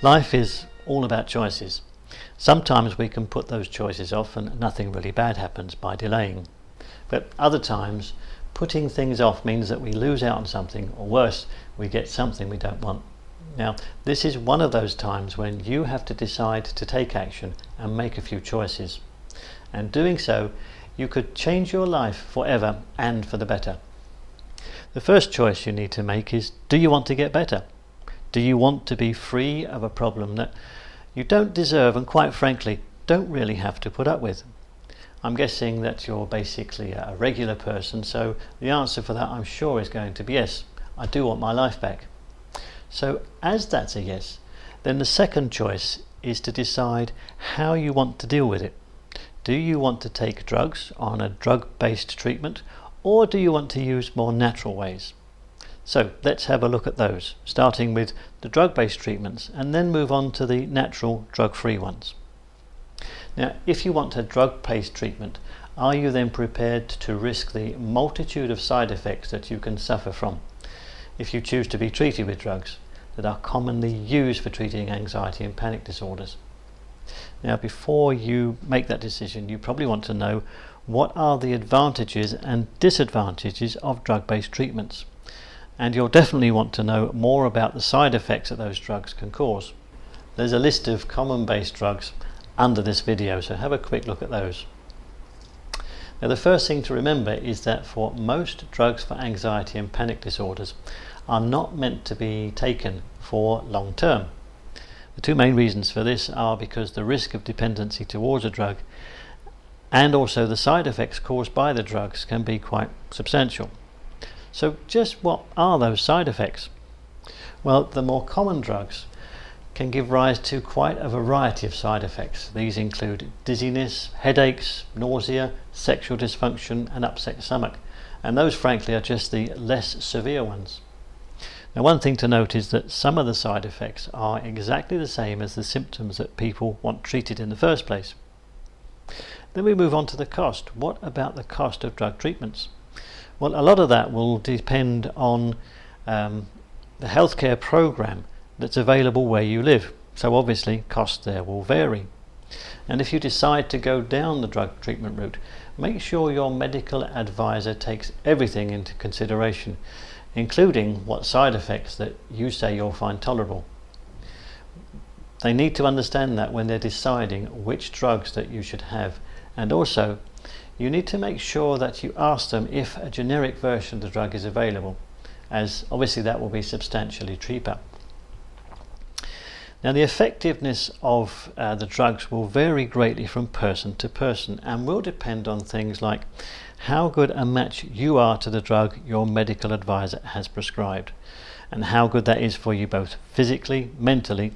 Life is all about choices. Sometimes we can put those choices off and nothing really bad happens by delaying. But other times, putting things off means that we lose out on something, or worse, we get something we don't want. Now, this is one of those times when you have to decide to take action and make a few choices. And doing so, you could change your life forever and for the better. The first choice you need to make is, do you want to get better? Do you want to be free of a problem that you don't deserve and, quite frankly, don't really have to put up with? I'm guessing that you're basically a regular person, so the answer for that, I'm sure, is going to be yes, I do want my life back. So as that's a yes, then the second choice is to decide how you want to deal with it. Do you want to take drugs on a drug-based treatment, or do you want to use more natural ways? So let's have a look at those, starting with the drug-based treatments and then move on to the natural drug-free ones. Now, if you want a drug-based treatment, are you then prepared to risk the multitude of side effects that you can suffer from if you choose to be treated with drugs that are commonly used for treating anxiety and panic disorders? Now, before you make that decision, you probably want to know what are the advantages and disadvantages of drug-based treatments. And you'll definitely want to know more about the side effects that those drugs can cause. There's a list of common-based drugs under this video, so have a quick look at those. Now, the first thing to remember is that for most drugs for anxiety and panic disorders are not meant to be taken for long term. The two main reasons for this are because the risk of dependency towards a drug and also the side effects caused by the drugs can be quite substantial. So just what are those side effects? Well, the more common drugs can give rise to quite a variety of side effects. These include dizziness, headaches, nausea, sexual dysfunction and upset stomach. And those, frankly, are just the less severe ones. Now, one thing to note is that some of the side effects are exactly the same as the symptoms that people want treated in the first place. Then we move on to the cost. What about the cost of drug treatments? Well, a lot of that will depend on the healthcare program that's available where you live. So obviously cost there will vary. And if you decide to go down the drug treatment route, make sure your medical advisor takes everything into consideration, including what side effects that you say you'll find tolerable. They need to understand that when they're deciding which drugs that you should have. And also, you need to make sure that you ask them if a generic version of the drug is available, as obviously that will be substantially cheaper. Now, the effectiveness of the drugs will vary greatly from person to person and will depend on things like how good a match you are to the drug your medical advisor has prescribed, and how good that is for you both physically, mentally,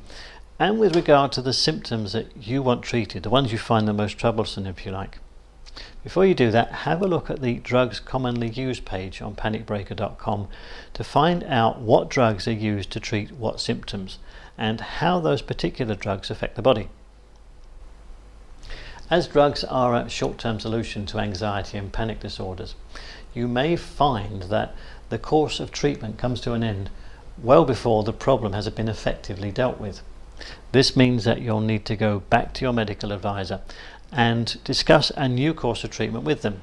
and with regard to the symptoms that you want treated, the ones you find the most troublesome, if you like. Before you do that, have a look at the drugs commonly used page on panicbreaker.com to find out what drugs are used to treat what symptoms and how those particular drugs affect the body. As drugs are a short-term solution to anxiety and panic disorders, you may find that the course of treatment comes to an end well before the problem has been effectively dealt with. This means that you'll need to go back to your medical advisor and discuss a new course of treatment with them.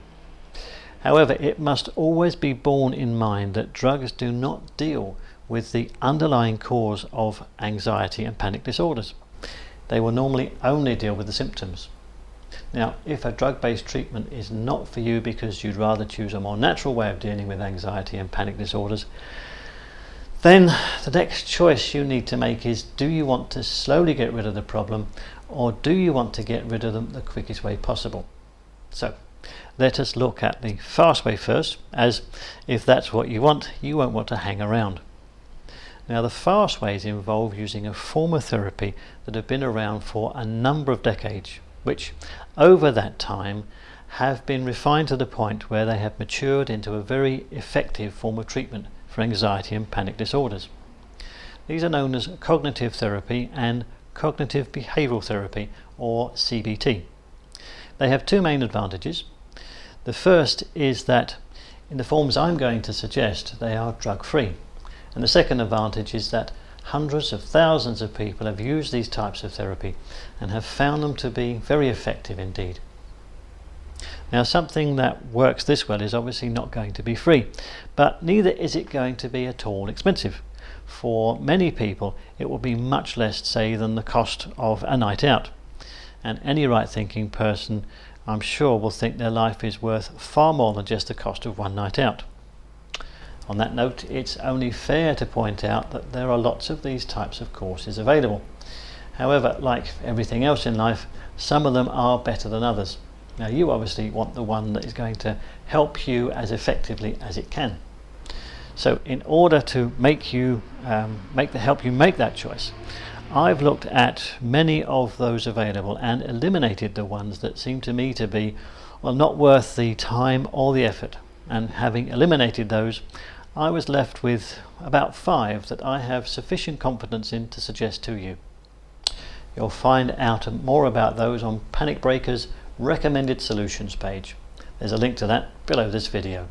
However, it must always be borne in mind that drugs do not deal with the underlying cause of anxiety and panic disorders. They will normally only deal with the symptoms. Now, if a drug-based treatment is not for you because you'd rather choose a more natural way of dealing with anxiety and panic disorders, then the next choice you need to make is, do you want to slowly get rid of the problem, or do you want to get rid of them the quickest way possible? So let us look at the fast way first, as if that's what you want, you won't want to hang around. Now, the fast ways involve using a form of therapy that have been around for a number of decades, which over that time have been refined to the point where they have matured into a very effective form of treatment for anxiety and panic disorders. These are known as cognitive therapy and cognitive behavioral therapy, or CBT. They have two main advantages. The first is that in the forms I'm going to suggest, they are drug-free. And the second advantage is that Hundreds of thousands of people have used these types of therapy and have found them to be very effective indeed. Now, something that works this well is obviously not going to be free, but neither is it going to be at all expensive. For many people it will be much less, say, than the cost of a night out, and any right thinking person, I'm sure, will think their life is worth far more than just the cost of one night out. On that note, it's only fair to point out that there are lots of these types of courses available. However, like everything else in life, some of them are better than others. Now, you obviously want the one that is going to help you as effectively as it can. So in order to help you make that choice, I've looked at many of those available and eliminated the ones that seem to me to be, well, not worth the time or the effort. And having eliminated those, I was left with about 5 that I have sufficient confidence in to suggest to you. You'll find out more about those on Panicbreaker's recommended solutions page. There's a link to that below this video.